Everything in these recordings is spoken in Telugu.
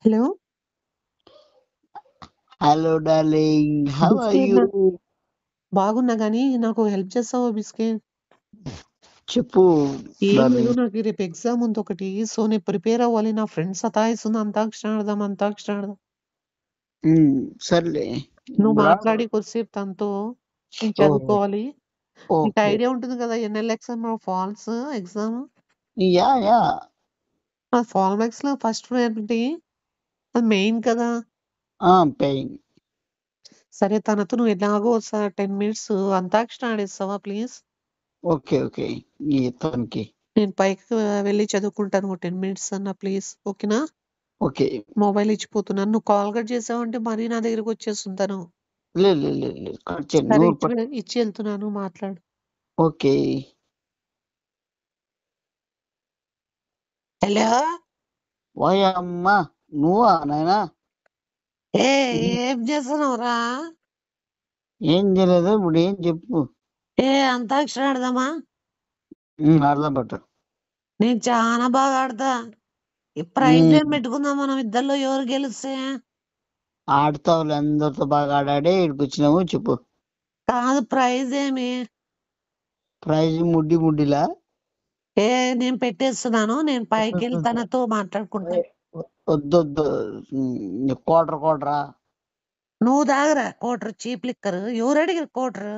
Hello! Hello darling. How are biscuit you? బాగున్నా గానీ, నాకు హెల్ప్ చేస్తావా బిస్కెట్? చెప్పు ఏం లేదు. డార్లింగ్. నాకు రేపు ఎగ్జామ్ ఉంది ఒకటి. సో, నేను ప్రిపేర్ అవ్వాలి. నా ఫ్రెండ్ సతాయిస్తుంది. అంతాక్షరి ఆడదాం, అంతాక్షరి ఆడదాం. సర్లే. నువ్వు రా. మాట్లాడి కొద్దిసేపు తనతో. నేను ఓ చదువుకోవాలి. నీకు ఓకే. ఐడియా ఉంటుంది కదా! ఎన్ఎల్ఎక్స్ ఫాల్స్ ఎగ్జామ్. యా యా ఆ ఫాల్ మార్క్స్‌లో ఫస్ట్ ఏంటి? అది మెయిన్ కదా! పెయిన్. సరే తనతో నువ్వు ఎలాగో 10 మినిట్స్ అంతాక్షరి ఆడేస్తావా ప్లీజ్? Okay okay. ఈ తనకి నేను పైకి వెళ్లి చదువుకుంటాను. ఓ 10 మినిట్స్ అన్నా ప్లీజ్. ఓకేనా? ఓకే. మొబైల్ ఇచ్చిపోతున్నాను. నువ్వు కాల్ కట్ చేసావంటే మరీ నా దగ్గరకొచ్చేస్తుంది తను. లేదు లేదు లేదు లేదు. కట్ చేయండి. సరే నూరు ఇచ్చి ఎళ్తున్నాను మాట్లాడు. ఓకే. హలో! వాయమ్మ నువ్వా నాయనా? ఏం చేస్తున్నావురా? ఏం చేయలేదు. ఇప్పుడు ఏం చెప్పు. అంతాక్షరి ఆడదామా? అర్థం పట్టు. నేను చాలా బాగా ఆడతా. ఈ ప్రైజ్ ఏం పెట్టుకుందాం మనం ఇద్దరిలో ఎవరు గెలిస్తే? ఆడతావులే, అందరితో బాగా ఆడాడే ఇక్కడికి వచ్చినాము. చెప్పు. కాదు ప్రైజ్ ఏమి? ప్రైజ్ ముడ్డిలా? నేను పెట్టేస్తున్నాను. నేను పైకెళ్ళి తనతో మాట్లాడుకుంటా. వద్దొద్దు. కోటరా. నువ్వు తాగరా క్వార్టర్ చీప్ లిక్కర్. ఎవరు అడిగారు క్వార్టర్?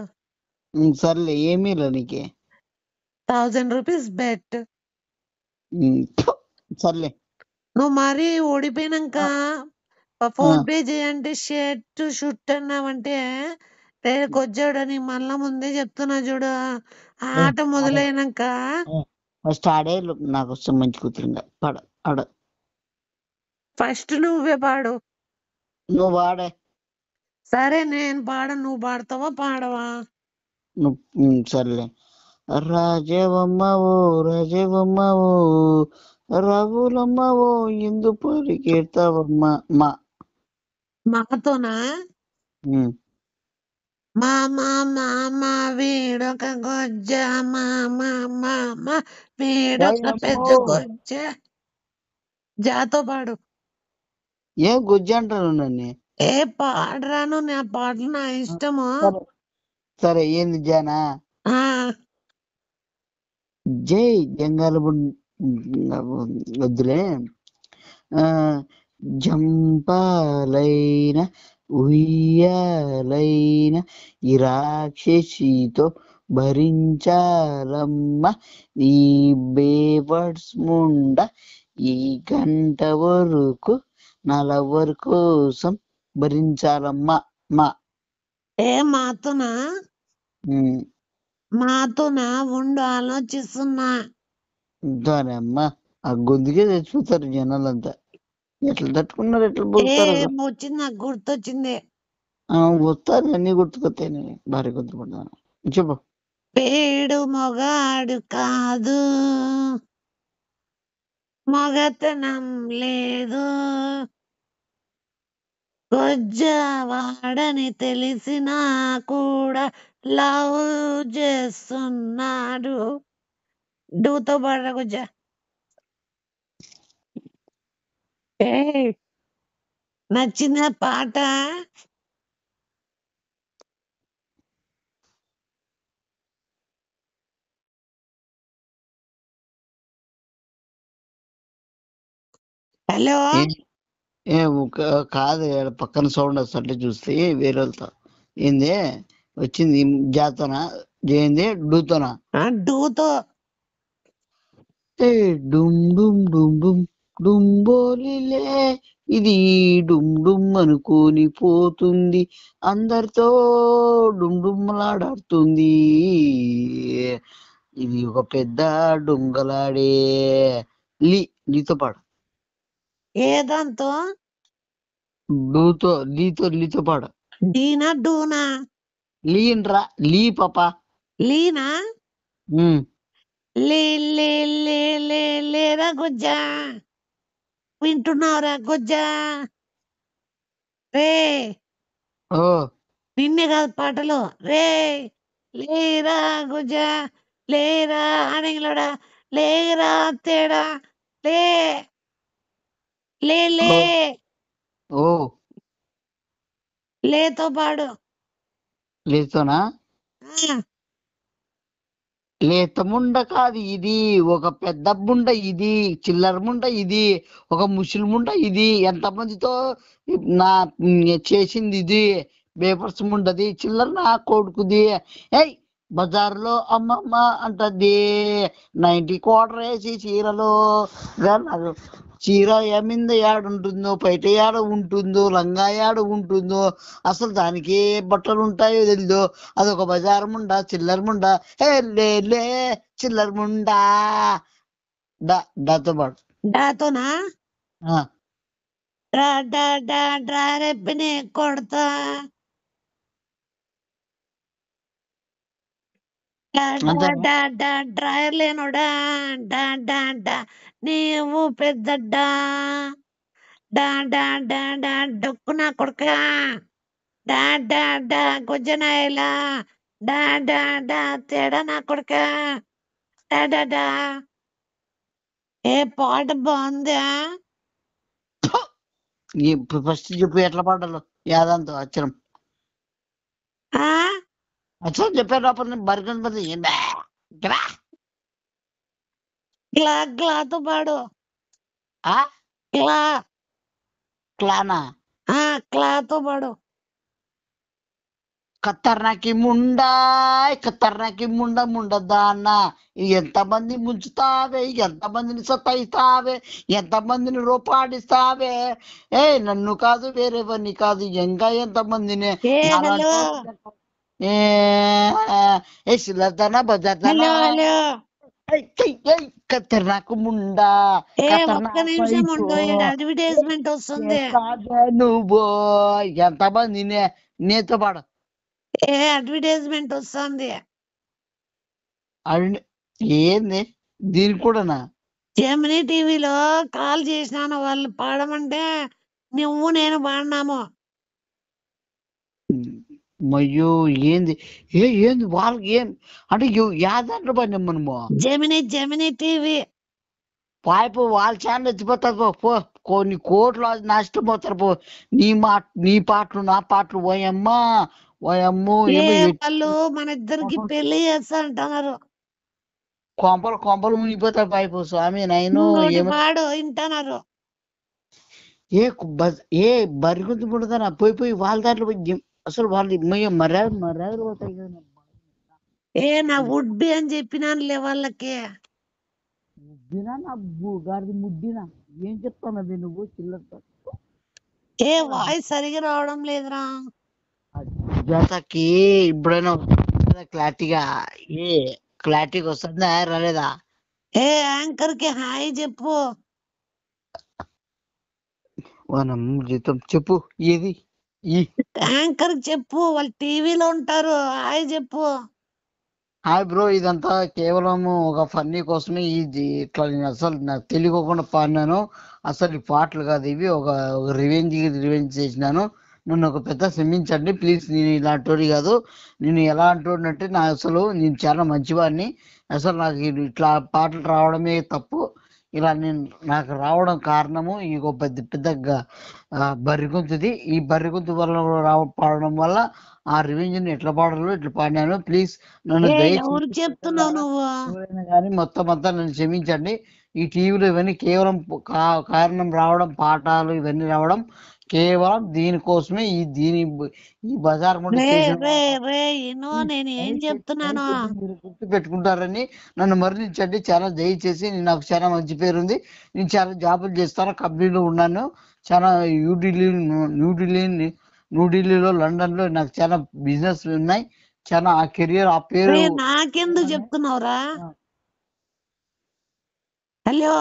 సర్లే, ఏమీ లే నీకే. 1000 రూపీస్ బెట్. సర్లే. నువ్వు మరీ ఓడిపోయినాక ఫోన్ పే చేయంటే షర్ట్ షుట్ అన్నావంటే కొచ్చాడని మళ్ళా ముందే చెప్తున్నా చూడు. ఆట మొదలైనాక ఫస్ట్ ఆడే నాకు వస్తే మంచి కూతురుగా పాడ ఆడ. ఫస్ట్ నువ్వే పాడు. నువ్వు పాడే. సరే నేను పాడను. నువ్వు పాడతావా పాడవా? సర్లే. రాజవమ్మవో రాజవమ్మవో రఘులమ్మవో ఎందు పరిగెడతావమ్మ మా మాతోనా? మామ వీడొక గొజ్జ మామ వీడొక పెద్ద గొజ్జ. జాతో పాడు. ఏం గుజ్జి అంటాను నన్ను? పాడరాను. నా పాటలు నా ఇష్టము. సరే ఏంది జానా? జై జంగాల వద్దులే. జంపాలైన ఉయ్యాలైన ఈ రాక్షసితో భరించాలమ్మ ఈ బేవర్డ్స్ ముండ ఈ గంట వరకు నలవరి కోసం భరించాలమ్మా మా. మాతోనా? మాతోనా? ఉండు ఆలోచిస్తున్నా. దానమ్మా ఆ గొంతుకే తెచ్చిపోతారు జనాలంతా. ఎట్లా తట్టుకున్నారు, ఎట్లా పోతారు? వచ్చింది, నాకు గుర్తొచ్చింది. వస్తారు, అన్ని గుర్తుకొస్తాయి. భారీ గుర్తుపడతాను. చెప్పు. పేడు మొగాడు కాదు, మగతనం లేదు, వాడని తెలిసినా కూడా లవ్ చేస్తున్నాడు. డూతో పాడ గుజ్జ. నచ్చిన పాట? హలో! కాదు, పక్కన సౌండ్ వస్తుంటే చూస్తే వేరే వాళ్ళతో ఏంది వచ్చింది. జాతోనా ఏంది? డూతోనా? డూతో. డుమ్ డుమ్ డుమ్ డుమ్ డుంబోలిలే ఇది డుమ్ డుమ్ అనుకోని పోతుంది, అందరితో డుమ్ డుమ్లాడుతుంది. ఇది ఒక పెద్ద డుంగలాడే లీతో పాడు. ఏదంతో? లీతో పాడు. డీనా డూనా? లీన్రా, లీ పాపా. లీనా? లేరా గుజ్జా? వింటున్నావురా గుజ్జా? రే నిన్నే కాదు పాటలు. రే లేరా గుజ్జా, లేరా అడిగిలోడా, లేరా తేడా, లే. లే లే ఓ ఓ లేతో పాడు. లేతోనా? ఆ, లేత ముండ కాదు ఇది, ఒక పెద్ద ముండ ఇది, చిల్లర ముండ ఇది, ఒక ముసలి ముండ ఇది, ఎంతమందితో నా చేసింది ఇది. పేపర్స్ ముండది, చిల్లర నా కొడుకుది. ఏయ్, బజార్లో అమ్మమ్మ అంటది 90 క్వార్టర్ వేసి చీరలో. నాకు చీర ఏమింద ఉంటుందో, బయట ఏడ ఉంటుందో, లంగా ఏడ ఉంటుందో, అసలు దానికి ఏ బట్టలు ఉంటాయో తెలీదు. అదొక బజార్ ముండా, చిల్లర ముండా. ఏ లే లే, చిల్లర ముండా. దాతో పాటు. డాతోనా? ఆ, డ్రా డా డా డ్రా రెప్పిని కొడతా. డా డా అంతేనా? డా డా డ్రాయర్ లేనోడా. డా డా డా నీవు పెద్దడ్డా. డా డా డా డా డొక్కు నా కొడుక. డా డా డా గుజ్జనాయలా. డా డా డా తేడా నా కొడుక. డా డా డా. ఏ పాట బాగుందా? ఇప్పుడు ఫస్ట్ చెప్పు ఎట్లా పాడాలో. యాదంతో అచ్చరం ఆ అచ్చరం చెప్పారు లోపల బరికన్ పడి గ్లా గ్లాతో పాడు. గ్లా. క్లానా. ఆ క్లాతో పాడు. ఖతర్నాకి ముండా, ఖతర్నాకి ముండదాన్న. ఎంతమంది ముంచుతావే, ఎంతమందిని సతాయిస్తావే, ఎంతమందిని రూపాడిస్తావే. ఏ నన్ను కాదు, వేరేవన్నీ కాదు, ఇంకా ఎంతమందిని ఏ నాలాంటి హలో వాళ్ళని. ఏ ఏ సిల్లర్దానా, బజార్దానా. Hello hello. ఖతర్నాకు ముండా, ఏ ఒక్క ఖతర్నాక్ నిమిషం వైపు. ఉండు, ఈడ అడ్వర్టైజ్మెంట్ వస్తుంది. చేస్తావే నువ్వు. ఎంతమంది నేతో పాడు. ఏ అడ్వర్టైజ్మెంట్ వస్తుంది. అడి ఏంది దీనికి కూడానా? జెమినీ టీవీలో కాల్ చేసినాను, వాళ్ళు పాడమంటే నువ్వు నేను పాడినాము. మయ్యో, ఏంది? ఏంది వాళ్ళకి ఏం అంటే యా దాంట్లో పడినాం మనము? Gemini TV. పాయిపు వాళ్ళ ఛానల్ ఎత్తిపోతారు పో పో. కొన్ని కోట్లు అది నష్టపోతారు పో. నీ పాటలు నా పాటలు ఓయమ్మా, ఓయమ్మో ఏ ఏమో వాళ్ళు మన ఇద్దరికి పెళ్లి చేస్తా అంటున్నారు. కొంపలు కొంపలు మునిగిపోతారు పాయిపు స్వామి నైను. ఇంకోటి ఏమో పాడు వింటున్నారు. ఏ ఏ బరిగొంతు పుడతానా పోయి పోయి వాళ్ళ దాంట్లో పోయి అసలు వాళ్ళు మర్యాదలు పోతాయి కదా. ఏ నా వుడ్ బి అని చెప్పినానులే వాళ్ళకి. ముద్దినా నా గారిది ముద్దినా? ఏం చెప్తానది నువ్వు చిల్లర ఏ వాయిస్ సరిగా రావడం లేదురా. జాతకి ఇప్పుడైనా క్లారిటీగా? ఏ క్లారిటీగా వస్తుందా రాలేదా? ఏ యాంకర్ కి హాయ్ చెప్పు. మనం జీతం చెప్పు ఏది ఈ యాంకర్ చెప్పు, వాళ్ళు టీవీలో ఉంటారు. హాయ్ చెప్పు. హాయ్ బ్రో, ఇదంతా కేవలం ఒక ఫన్నీ కోసమే. ఇది ఇట్లా నేను అసలు నాకు తెలియకుండా పాడినాను. అసలు ఈ పాటలు కాదు ఇవి. ఒక రివెంజ్ చేసినాను. నన్ను ఒక పెద్ద క్షమించండి ప్లీజ్. నేను ఇలాంటి కాదు. నేను ఎలా అంటుండంటే నేను చాలా మంచివాడిని. అసలు నాకు ఇట్లా పాటలు రావడమే తప్పు. ఇలా నాకు రావడం కారణము ఈ పెద్ద పెద్ద బర్రిగొంతుది. ఈ బర్రిగొంతు వల్ల పాడడం వల్ల ఆ రివెంజ్ ఎట్లా పాడాలో ఇట్లా పాడినాను. ప్లీజ్ నన్ను ఏ ఎవరు దయచేసి చెప్తున్నావు నువ్వు? ఎవరైనా కానీ మొత్తం అంతా నన్ను క్షమించండి. ఈ టీవీలో ఇవన్నీ కేవలం కారణం రావడం, పాఠాలు ఇవన్నీ రావడం కేవలం దీనికోసమే. ఈ బజార్ ముందు రే చేసిన రే రే ఇను, నేను ఏం చెప్తున్నాను. దయచేసి మీరు గుర్తు పెట్టుకుంటారని నన్ను మరణించండి. చాలా దయచేసి. నాకు చాలా మంచి పేరు ఉంది. నేను చాలా జాబులు చేస్తాను, కంపెనీలో ఉన్నాను. చాలా న్యూఢిల్లీలో, లండన్ లో నాకు చాలా బిజినెస్ ఉన్నాయి. చాలా ఆ కెరియర్ ఆ పేరు. రే నాకెందుకు చెప్తున్నావురా? హలో,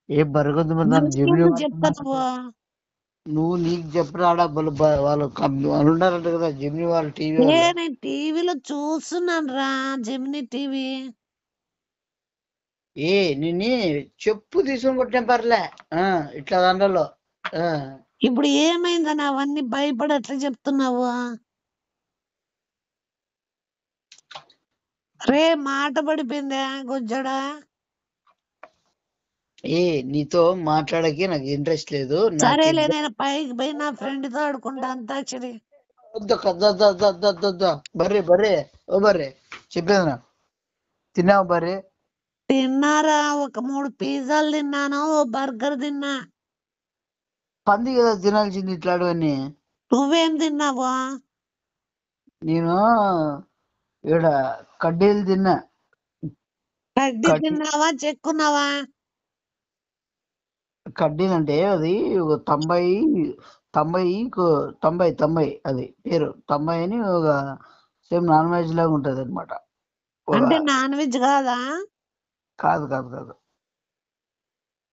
ఏ బరగొద్దు నన్ను జమిని నాకెందుకు వాళ్ళకి చెప్తున్నావు? నువ్వు నీకు చెప్పరాడా వాళ్ళు ఉన్నారంట కదా జమిని వాళ్ళు టీవీ ఏ వాళ్ళు. నేను టీవీలో చూస్తున్నాను రా, జెమినీ టీవీ. నిన్ను చెప్పు తీసుకొని కొట్టిన పర్లే. ఇట్లా దాంట్లో ఇప్పుడు ఏమైందని అవన్నీ భయపడి అట్లా చెప్తున్నావు? రే మాట పడిపోయిందా గుజ్జడా? ఏ నీతో మాట్లాడకి నాకు ఇంట్రెస్ట్ లేదు. సరేలే, నేను పైకి పోయి నా ఫ్రెండ్ తో ఆడుకుంటా అంతాక్షరి. బర్రే బర్రే ఓ బర్రే చెప్పేది తిన్నావు బర్రే? తిన్నారా? ఒక 3 పిజ్జాలు తిన్నాను, ఓ బర్గర్ తిన్నా. పంది కదా తినాల్సింది ఇట్లాంటివన్నీ. నువ్వేం తిన్నావు? నేను ఈడ కడ్డీలు తిన్నా. కడ్డీ తిన్నావా, చెక్కున్నావా? కడ్డీలు అంటే అది ఒక 90 అది పేరు 90 అని ఒక సేమ్ నాన్ వెజ్ లాగా ఉంటది అనమాట. అంటే నాన్ వెజ్ కాదా? కాదు కాదు కాదు.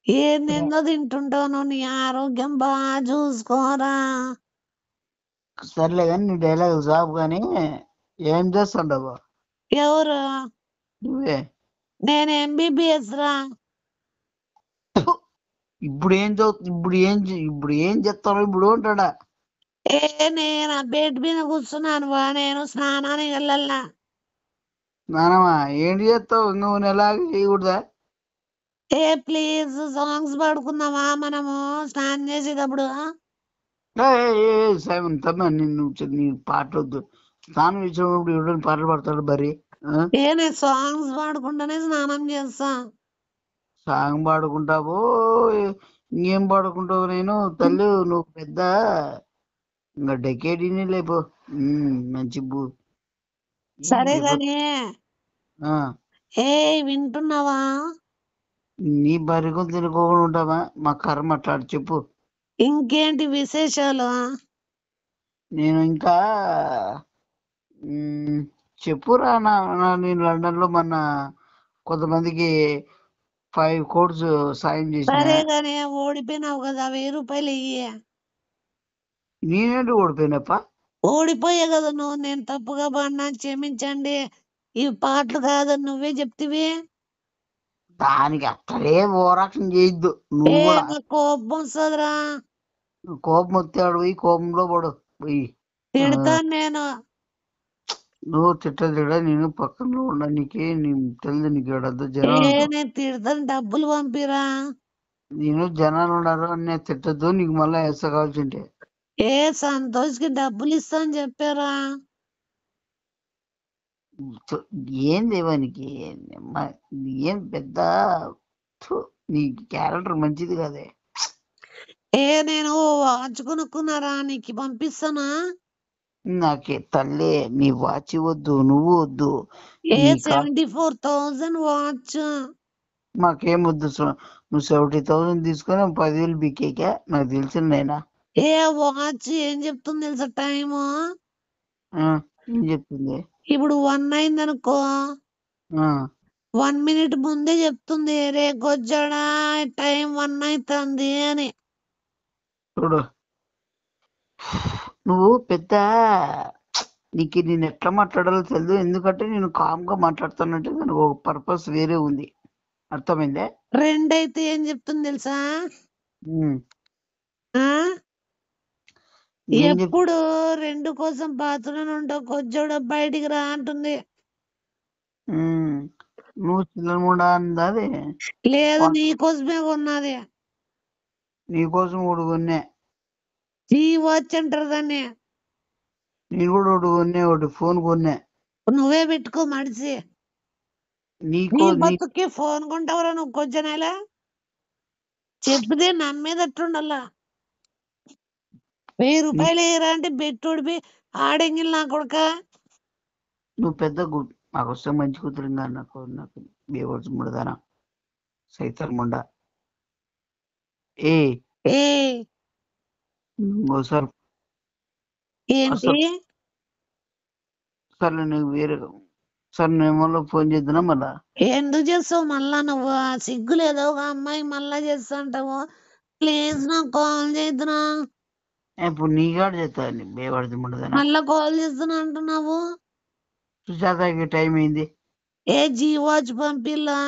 ఏందేందో తింటుంటావు, నీ ఆరోగ్యం బాగా చూసుకోరా. సర్లే కానీ నీ డైలాగ్ సాపు కానీ ఏం చేస్తుండవు? ఎవరు? నువ్వే. నేను ఎంబీబీఎస్ రా. ఇప్పుడు ఏం చెప్తావు ఇప్పుడు ఉంటాడా? నేను బెడ్ మీద కూర్చున్నాను వా, నేను స్నానానికి వెళ్ళాలా. నానమ్మా ఏంటి చేస్తావు? నువ్వు నెలాగా చేయకూడదా? ప్లీజ్ సాంగ్స్ పాడుకుందామా మనము స్నానం చేసేటప్పుడు? సైమన్ తమ్మ నీ పాటలు వద్దు. స్నానం చేసినప్పుడు ఎవరైనా పాటలు పాడతాడు బరి? నేను సాంగ్స్ పాడుకుంటానే స్నానం చేస్తా. సాంగ్ పాడుకుంటావో ఇంకేం పాడుకుంటావు? నేను తల్లి నువ్వు పెద్ద ఇంకా డెకేడీని లేపో. మంచి సరే గాని ఆ, వింటున్నావా? నీ బరికం తినుకోకుండా ఉంటావా? మా కర్మ అట్లాడు చెప్పు. ఇంకేంటి విశేషాలు? నేను ఇంకా చెప్పురా నేను లండన్ లో మొన్న కొంతమందికి 5 కోట్స్ సాయం చేసిన. సరే గాని ఓడిపోయినావు కదా, 1000 రూపాయలు ఇయ్యి. నేనేంటి ఓడిపోయినప్ప? ఓడిపోయా కదా నువ్వు, నేను తప్పుగా పాడినా క్షమించండి, ఇవి పాటలు కాదు నువ్వే చెప్తివి. దానికి అక్కడే ఓరాక్షన్ చేయొద్దు నువ్వు కూడా. నాకు కోపం వస్తుందిరా. కోపం వచ్చాడు పోయి కోపంలో పడు పోయి. తిడతాను నేను. నువ్వు తిట్ట నేను పక్కనలో ఉండ నీకే తెలియదు. నీకు ఏడంతా జనాలు ఉంటారు. నేను తిడతాను, డబ్బులు పంపిరా. నేను జనాలు ఉన్నారు అని నేను తిట్టద్దు. నీకు మళ్ళీ వేస్తా కావాల్సింటే. సంతోష్కి డబ్బులు ఇస్తా అని చెప్పారా? ఏం దేవానికి ఏం పెద్ద నీ క్యారెక్టర్ మంచిది కదే. నేను వాచ్ కొనుక్కున్నారా, నీకు పంపిస్తానా? నాకే తల్లి నీ వాచి వద్దు, నువ్వు వద్దు. 74,000 వాచ్. మాకేం వద్దు. నువ్వు 70,000 తీసుకొని 10,000 బికేకా నాకు తెలిసిన నేనా? వాచ్ ఏం చెప్తుంది తెలుసా టైము? ఏం చెప్తుంది? ఇప్పుడు 1 అయింది అనుకో, 1 మినిట్ ముందే చెప్తుంది, రే గొజ్జడా టైం 1 అవుతుంది అని. చూడు నువ్వు పెద్ద నీకు నేను ఎట్లా మాట్లాడాలో తెలియదు. ఎందుకంటే నేను కామ్ గా మాట్లాడుతానంటే దానికి ఒక పర్పస్ వేరే ఉంది. అర్థమైందే? 2 అయితే ఏం చెప్తుంది తెలుసా? ఎప్పుడు 2 కోసం బాత్రూమ్ ఉంటావు, కొజ్జోడ బయటికి రా అంటుంది. నువ్వు చిల్లరముండా అందా? అది లేదు, నీకోసమే కొన్నది. నీకోసం ఒకటి కొన్నా. వాచ్ అంటారు దాన్ని. నేను కూడా ఒకటి కొన్నా, ఒకటి ఫోన్ కొన్నా. నువ్వే పెట్టుకో మడిసి. నీ బతుక్కి ఫోన్ కొంటావరా నువ్వు? కొజ్జనేలా చెప్తే నమ్మేదట్టుండల్లా. 1000 రూపాయలు వేయరా అంటే బెట్టుడిపి ఆడెంగిల్ నా కొడుక. నువ్వు పెద్ద నాకు వస్తే మంచి కూతురుగా నాకు నాకు బేవర్స్ ముడదానా సైతాన్ ముండా. ఇంకోసారి ఏంటి? సర్లే నువ్వు వేరే సార్ నేను మళ్ళీ ఫోన్ చేద్దానా మళ్ళా? ఎందుకు చేస్తావు మళ్ళా? నువ్వు సిగ్గు లేదో ఒక అమ్మాయి మళ్ళా చేస్తా అంటావు? ప్లీజ్ నాకు కాల్ చేద్దునా. ఇప్పుడు నీ కాడ చేస్తా బేవర్స్ ముడదానా. మళ్ళా కాల్ చేస్తున్నా అంటున్నావు. సుజాతకి టైం అయింది. వాచ్ పంపిల్లా?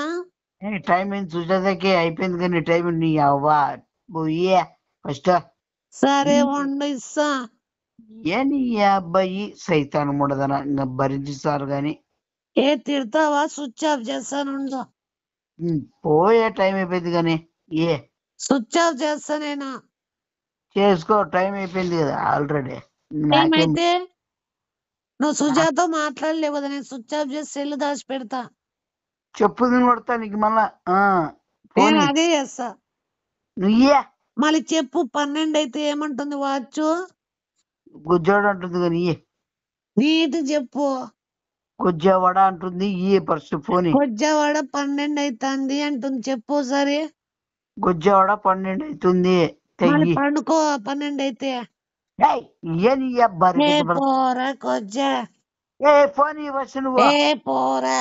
టైం అయింది సుజాతకి అయిపోయింది కానీ టైం నీ అవ్వా పోయే ఫస్ట్. సరే వండు ఇస్తా. నీ అబ్బాయి సైతాన్ ముడదనా ఇంకా భరించిస్తారు గాని. తిడతావా? స్విచ్ ఆఫ్ చేస్తాను. పోయే టైం అయిపోయింది కానీ. ఏ స్విచ్ ఆఫ్ చేస్తా నేను. చేసుకో, టైం అయిపోయింది కదా ఆల్రెడీ. నాకేం ఏమైతే నువ్వు సుజాతో మాట్లాడలేవు కదా, నేను స్విచ్ ఆఫ్ చేసి సెల్ దాచి పెడతా. చెప్పు కొడతా నీకు మళ్ళా. నేను పోనీ అదే చేస్తా. నువ్వే మళ్ళీ చెప్పు 12 అయితే ఏమంటుంది వాచ్? గుజ్జోడు అంటుంది కానీ నీట్ చెప్పు. గుజ్జవాడ అంటుంది. ఫస్ట్ పోనీ కొజ్జవాడ 12 అవుతుంది అంటుంది, చెప్పు సరే. గుజ్జవాడ 12 అవుతుంది. మళ్ళీ తెయ్యి పండుకో 12 అయితే. ఏని బరి ఏ పోరా కొజ్జా, ఏ పోనీ ఫస్ట్ నువ్వు ఏ పోరా.